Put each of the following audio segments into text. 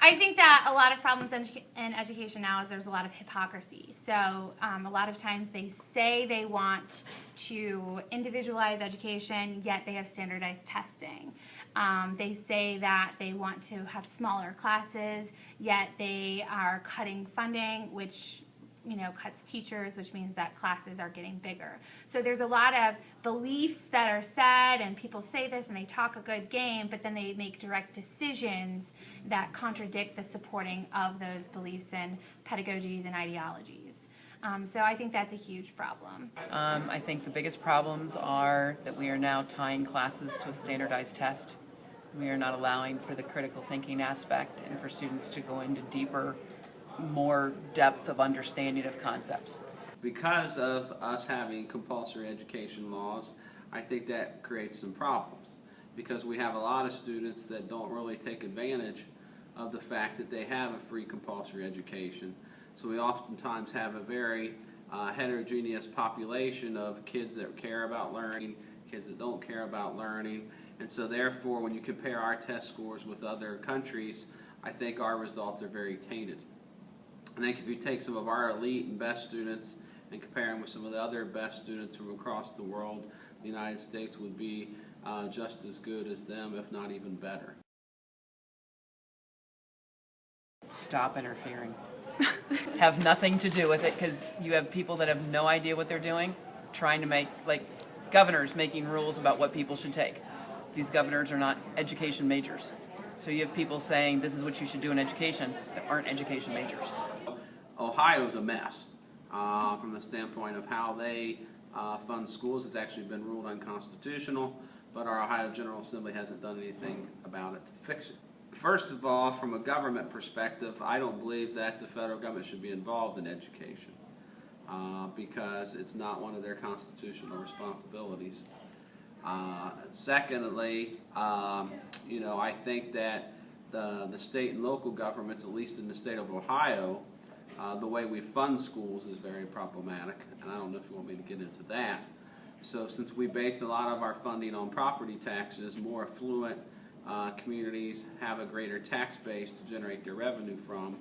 I think that a lot of problems in education now is there's a lot of hypocrisy. So a lot of times they say they want to individualize education, yet they have standardized testing. They say that they want to have smaller classes, yet they are cutting funding, which cuts teachers, which means that classes are getting bigger. So there's a lot of beliefs that are said, and people say this and they talk a good game, but then they make direct decisions that contradict the supporting of those beliefs and pedagogies and ideologies. So I think that's a huge problem. I think the biggest problems are that we are now tying classes to a standardized test. We are not allowing for the critical thinking aspect and for students to go into deeper, more depth of understanding of concepts. Because of us having compulsory education laws, I think that creates some problems, because we have a lot of students that don't really take advantage of the fact that they have a free compulsory education. So we oftentimes have a very heterogeneous population of kids that care about learning, kids that don't care about learning, and so therefore when you compare our test scores with other countries, I think our results are very tainted. I think if you take some of our elite and best students and compare them with some of the other best students from across the world, the United States would be just as good as them, if not even better. Stop interfering. Have nothing to do with it, because you have people that have no idea what they're doing, trying to make, like governors making rules about what people should take. These governors are not education majors. So you have people saying this is what you should do in education that aren't education majors. Ohio's a mess from the standpoint of how they fund schools. It's actually been ruled unconstitutional, but our Ohio General Assembly hasn't done anything about it to fix it. First of all, from a government perspective, I don't believe that the federal government should be involved in education because it's not one of their constitutional responsibilities. Secondly, I think that the state and local governments, at least in the state of Ohio, the way we fund schools is very problematic, and I don't know if you want me to get into that. So since we base a lot of our funding on property taxes, more affluent communities have a greater tax base to generate their revenue from,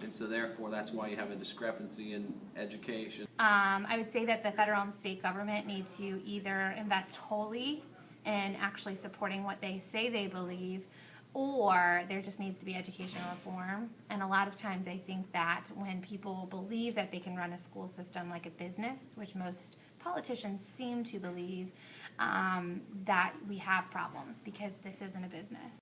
and so therefore that's why you have a discrepancy in education. I would say that the federal and state government need to either invest wholly in actually supporting what they say they believe, or there just needs to be educational reform. And a lot of times I think that when people believe that they can run a school system like a business, which most politicians seem to believe, that we have problems because this isn't a business.